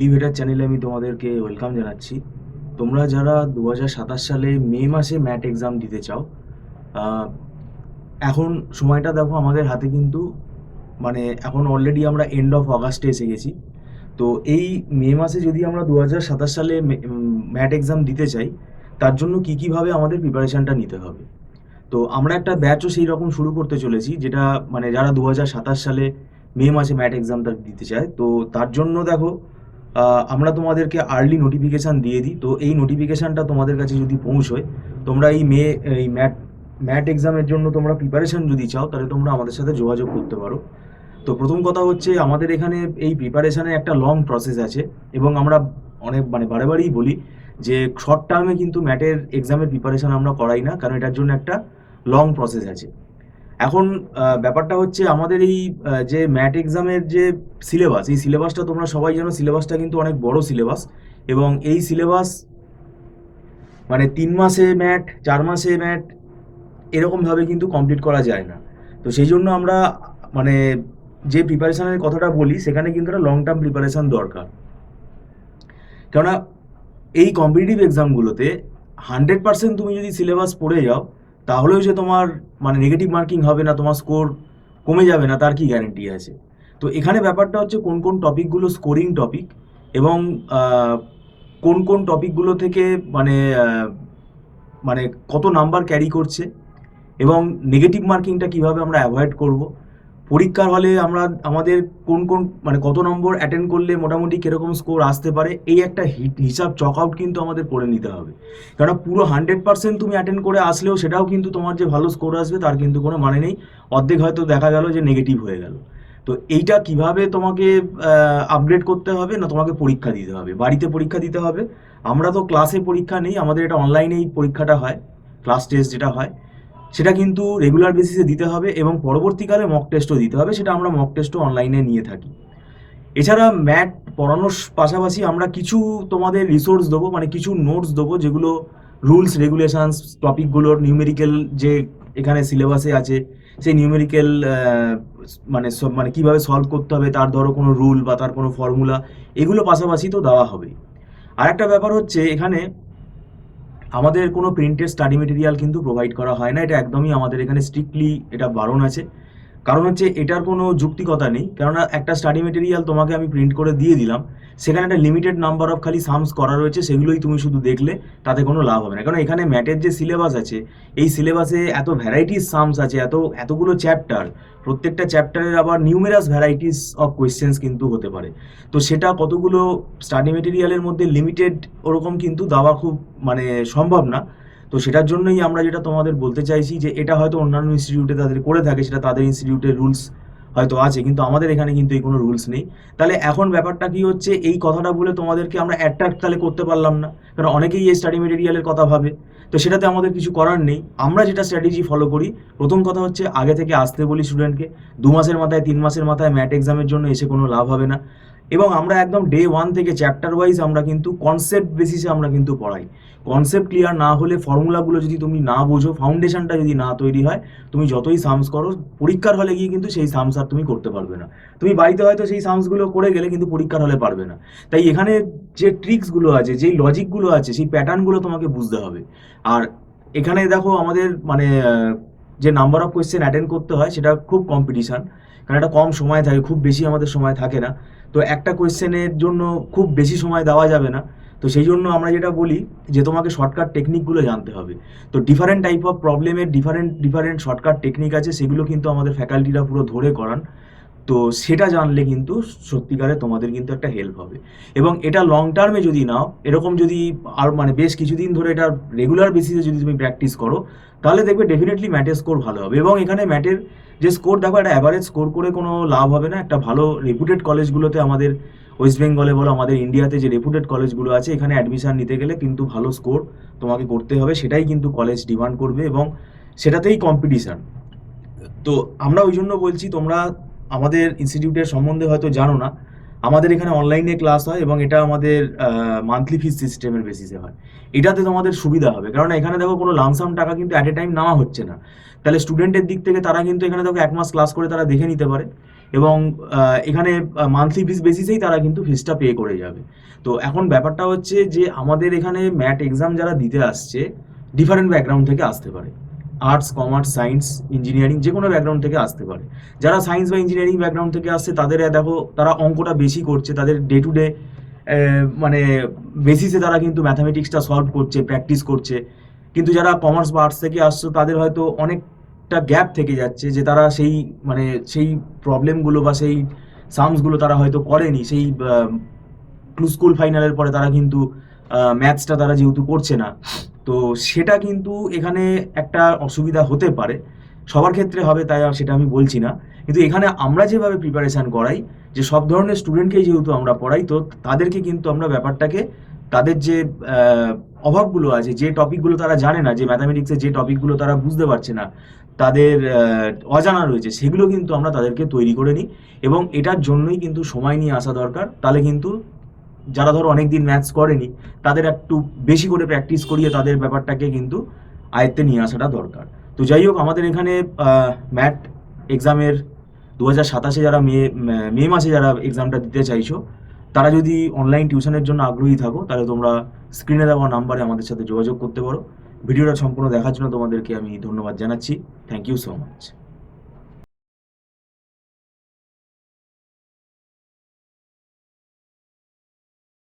Elevator চ্যানেলে আমি তোমাদেরকে ওয়েলকাম জানাচ্ছি। তোমরা যারা 2027 সালে মে মাসে ম্যাট এক্সাম দিতে চাও, আহ, এখন সময়টা দেখো আমাদের হাতে কিন্তু মানে এখন অলরেডি আমরা এন্ড অফ অগাস্টে এসে গেছি। তো এই মে মাসে যদি আমরা 2027 সালে ম্যাট এক্সাম দিতে চাই, তার জন্য কীভাবে আমাদের প্রিপারেশানটা নিতে হবে। তো আমরা একটা ব্যাচও সেই রকম শুরু করতে চলেছি, যেটা মানে যারা 2027 সালে মে মাসে ম্যাট এক্সামটা দিতে চায়, তো তার জন্য দেখো আমরা তোমাদেরকে আর্লি নোটিফিকেশান দিয়ে দিই। তো এই নোটিফিকেশানটা তোমাদের কাছে যদি পৌঁছয়, তোমরা এই ম্যাট ম্যাট এক্সামের জন্য তোমরা প্রিপারেশান যদি চাও, তাহলে তোমরা আমাদের সাথে যোগাযোগ করতে পারো। তো প্রথম কথা হচ্ছে, আমাদের এখানে এই প্রিপারেশানে একটা লং প্রসেস আছে, এবং আমরা অনেক মানে বারেবারই বলি যে শর্ট টার্মে কিন্তু ম্যাটের এক্সামের প্রিপারেশান আমরা করাই না, কারণ এটার জন্য একটা লং প্রসেস আছে। এখন ব্যাপারটা হচ্ছে, আমাদের এই যে ম্যাট এক্সামের যে সিলেবাস, এই সিলেবাসটা তোমরা সবাই জানো, সিলেবাসটা কিন্তু অনেক বড় সিলেবাস। এবং এই সিলেবাস মানে 3 মাসে ম্যাট, 4 মাসে ম্যাট, এরকমভাবে কিন্তু কমপ্লিট করা যায় না। তো সেই জন্য আমরা মানে যে প্রিপারেশানের কথাটা বলি, সেখানে কিন্তু একটা লং টার্ম প্রিপারেশান দরকার। কেননা এই কম্পিটিটিভ এক্সামগুলোতে 100% তুমি যদি সিলেবাস পড়ে যাও, তাহলেও যে তোমার মানে নেগেটিভ মার্কিং হবে না, তোমার স্কোর কমে যাবে না, তার কি গ্যারেন্টি আছে। তো এখানে ব্যাপারটা হচ্ছে কোন কোন টপিকগুলো স্কোরিং টপিক, এবং কোন কোন টপিকগুলো থেকে মানে মানে কত নাম্বার ক্যারি করছে, এবং নেগেটিভ মার্কিংটা কিভাবে আমরা অ্যাভয়েড করব। পরীক্ষার হলে আমরা আমাদের কোন কোন মানে কত নম্বর অ্যাটেন্ড করলে মোটামুটি কীরকম স্কোর আসতে পারে, এই একটা হিসাব চক আউট কিন্তু আমাদের করে নিতে হবে। কেননা পুরো 100% তুমি অ্যাটেন্ড করে আসলেও সেটাও কিন্তু তোমার যে ভালো স্কোর আসবে তার কিন্তু কোনো মানে নেই। অর্ধেক হয়তো দেখা গেল যে নেগেটিভ হয়ে গেল। তো এইটা কিভাবে তোমাকে আপগ্রেড করতে হবে, না তোমাকে পরীক্ষা দিতে হবে, বাড়িতে পরীক্ষা দিতে হবে। আমরা তো ক্লাসে পরীক্ষা নেই, আমাদের এটা অনলাইনেই পরীক্ষাটা হয়, ক্লাস টেস্ট যেটা হয় সেটা কিন্তু রেগুলার বেসিসে দিতে হবে, এবং পরবর্তীকালে মক টেস্টও দিতে হবে, সেটা আমরা মক টেস্টও অনলাইনে নিয়ে থাকি। এছাড়া ম্যাথ পড়ানোর পাশাপাশি আমরা কিছু তোমাদের রিসোর্স দেবো, মানে কিছু নোটস দেবো, যেগুলো রুলস রেগুলেশনস টপিকগুলোর নিউমেরিক্যাল যে এখানে সিলেবাসে আছে, সেই নিউমেরিক্যাল মানে মানে কীভাবে সলভ করতে হবে, তার ধরো কোনো রুল বা তার কোনো ফর্মুলা, এগুলো পাশাপাশি তো দেওয়া হবে। আর একটা ব্যাপার হচ্ছে, এখানে আমাদের কোনো প্রিন্টেড স্টাডি মেটেরিয়াল কিন্তু প্রোভাইড করা হয় না, এটা একদমই আমাদের এখানে স্ট্রিক্টলি এটা বারণ আছে। কারণ হচ্ছে এটার কোনো যুক্তিকতা নেই, কেননা একটা স্টাডি মেটেরিয়াল তোমাকে আমি প্রিন্ট করে দিয়ে দিলাম, সেখানে একটা লিমিটেড নাম্বার অফ খালি সামস করা রয়েছে, সেগুলোই তুমি শুধু দেখলে তাতে কোনো লাভ হবে না। কারণ এখানে ম্যাটের যে সিলেবাস আছে, এই সিলেবাসে এত ভ্যারাইটিস সামস আছে, এতগুলো চ্যাপ্টার, প্রত্যেকটা চ্যাপ্টারের আবার নিউমেরাস ভ্যারাইটিস অফ কোয়েশ্চেন্স কিন্তু হতে পারে। তো সেটা কতগুলো স্টাডি মেটেরিয়ালের মধ্যে লিমিটেড ওরকম কিন্তু দেওয়া খুব মানে সম্ভব না। তো সেটার জন্যই আমরা যেটা তোমাদের বলতে চাইছি, যে এটা হয়তো অন্যান্য ইনস্টিটিউটে তাদের করে থাকে, সেটা তাদের ইনস্টিটিউটের রুলস হয়তো আছে, কিন্তু আমাদের এখানে কিন্তু এই কোনো রুলস নেই। তাহলে এখন ব্যাপারটা কি হচ্ছে, এই কথাটা বলে তোমাদেরকে আমরা অ্যাট্রাক্ট তাহলে করতে পারলাম না, কারণ অনেকেই এই স্টাডি মেটেরিয়ালের কথা ভাবে। তো সেটাতে আমাদের কিছু করার নেই। আমরা যেটা স্ট্র্যাটেজি ফলো করি, প্রথম কথা হচ্ছে আগে থেকে আসতে বলি স্টুডেন্টকে। 2 মাসের মাথায় 3 মাসের মাথায় ম্যাট এক্সামের জন্য এসে কোনো লাভ হবে না। এবং আমরা একদম ডে 1 থেকে চ্যাপ্টার ওয়াইজ আমরা কিন্তু কনসেপ্ট বেসিসে আমরা কিন্তু পড়াই। কনসেপ্ট ক্লিয়ার না হলে, ফর্মুলাগুলো যদি তুমি না বোঝো, ফাউন্ডেশনটা যদি না তৈরি হয়, তুমি যতই সামস করো, পরীক্ষার হলে গিয়ে কিন্তু সেই সামস আর তুমি করতে পারবে না। তুমি বাড়িতে হয়তো সেই সামসগুলো করে গেলে, কিন্তু পরীক্ষার হলে পারবে না। তাই এখানে যে ট্রিক্সগুলো আছে, যেই লজিকগুলো আছে, সেই প্যাটার্নগুলো তোমাকে বুঝতে হবে। আর এখানে দেখো আমাদের মানে যে নাম্বার অফ কোয়েশ্চেন অ্যাটেন্ড করতে হয়, সেটা খুব কম্পিটিশান, কারণ এটা কম সময় থাকে, খুব বেশি আমাদের সময় থাকে না। তো একটা কোয়েশ্চেনের জন্য খুব বেশি সময় দেওয়া যাবে না। তো সেই জন্য আমরা যেটা বলি, যে তোমাকে শর্টকাট টেকনিকগুলো জানতে হবে। তো ডিফারেন্ট টাইপ অফ প্রবলেমের ডিফারেন্ট ডিফারেন্ট শর্টকাট টেকনিক আছে, সেগুলো কিন্তু আমাদের ফ্যাকাল্টিরা পুরো ধরে করান। তো সেটা জানলে কিন্তু সত্যিকারে তোমাদের কিন্তু একটা হেল্প হবে। এবং এটা লং টার্মে যদি নাও, এরকম যদি আর মানে বেশ কিছুদিন ধরে এটা রেগুলার বেসিসে যদি তুমি প্র্যাকটিস করো, তাহলে দেখবে ডেফিনেটলি ম্যাটের স্কোর ভালো হবে। এবং এখানে ম্যাটের যে স্কোর দেখো, একটা অ্যাভারেজ স্কোর করে কোনো লাভ হবে না। একটা ভালো রেপুটেড কলেজগুলোতে, আমাদের ওয়েস্ট বেঙ্গলে বলো, আমাদের ইন্ডিয়াতে যে রেপুটেড কলেজগুলো আছে, এখানে অ্যাডমিশন নিতে গেলে কিন্তু ভালো স্কোর তোমাকে করতে হবে, সেটাই কিন্তু কলেজ ডিমান্ড করবে, এবং সেটাতেই কম্পিটিশান। তো আমরা ওই জন্য বলছি, তোমরা আমাদের ইনস্টিটিউটের সম্বন্ধে হয়তো জানো না, আমাদের এখানে অনলাইনে ক্লাস হয়, এবং এটা আমাদের মান্থলি ফিস সিস্টেমের বেসিসে হয়। এটাতে তোমাদের সুবিধা হবে, কারণ এখানে দেখো কোনো লামসাম টাকা কিন্তু অ্যাট এ টাইম নেওয়া হচ্ছে না। তাহলে স্টুডেন্টের দিক থেকে তারা কিন্তু এখানে দেখো 1 মাস ক্লাস করে তারা দেখে নিতে পারে, এবং এখানে মান্থলি ফিস বেসিসেই তারা কিন্তু ফিসটা পে করে যাবে। তো এখন ব্যাপারটা হচ্ছে যে আমাদের এখানে ম্যাট এক্সাম যারা দিতে আসছে ডিফারেন্ট ব্যাকগ্রাউন্ড থেকে আসতে পারে, আর্টস, কমার্স, সায়েন্স, ইঞ্জিনিয়ারিং যে কোনো ব্যাকগ্রাউন্ড থেকে আসতে পারে। যারা সায়েন্স বা ইঞ্জিনিয়ারিং ব্যাকগ্রাউন্ড থেকে আসছে তাদের দেখো তারা অঙ্কটা বেশি করছে, তাদের ডে টু ডে মানে বেসিসে তারা কিন্তু ম্যাথামেটিক্সটা সলভ করছে, প্র্যাকটিস করছে। কিন্তু যারা কমার্স বা আর্টস থেকে আসছে তাদের হয়তো অনেকটা গ্যাপ থেকে যাচ্ছে, যে তারা সেই মানে সেই প্রবলেমগুলো বা সেই সামসগুলো তারা হয়তো করেনি, সেই স্কুল ফাইনালের পরে তারা কিন্তু ম্যাথসটা তারা যেহেতু করছে না, তো সেটা কিন্তু এখানে একটা অসুবিধা হতে পারে। সবার ক্ষেত্রে হবে তাই আর সেটা আমি বলছি না, কিন্তু এখানে আমরা যেভাবে প্রিপারেশান করাই, যে সব ধরনের স্টুডেন্টকেই যেহেতু আমরা পড়াই, তো তাদেরকে কিন্তু আমরা ব্যাপারটাকে তাদের যে অভাবগুলো আছে, যে টপিকগুলো তারা জানে না, যে ম্যাথামেটিক্সের যে টপিকগুলো তারা বুঝতে পারছে না, তাদের অজানা রয়েছে, সেগুলো কিন্তু আমরা তাদেরকে তৈরি করে নিই। এবং এটার জন্যই কিন্তু সময় নিয়ে আসা দরকার। তাহলে কিন্তু যারা ধরো অনেকদিন ম্যাথস করেনি তাদের একটু বেশি করে প্র্যাকটিস করিয়ে তাদের ব্যাপারটাকে কিন্তু আয়ত্তে নিয়ে আসাটা দরকার। তো যাই হোক, আমাদের এখানে ম্যাট এক্সামের 2027-এ যারা মে মাসে যারা এক্সামটা দিতে চাইছো, তারা যদি অনলাইন টিউশনের জন্য আগ্রহী থাকো, তাহলে তোমরা স্ক্রিনে দেওয়া নাম্বারে আমাদের সাথে যোগাযোগ করতে পারো। ভিডিওটা সম্পূর্ণ দেখার জন্য তোমাদেরকে আমি ধন্যবাদ জানাচ্ছি। Thank you so much.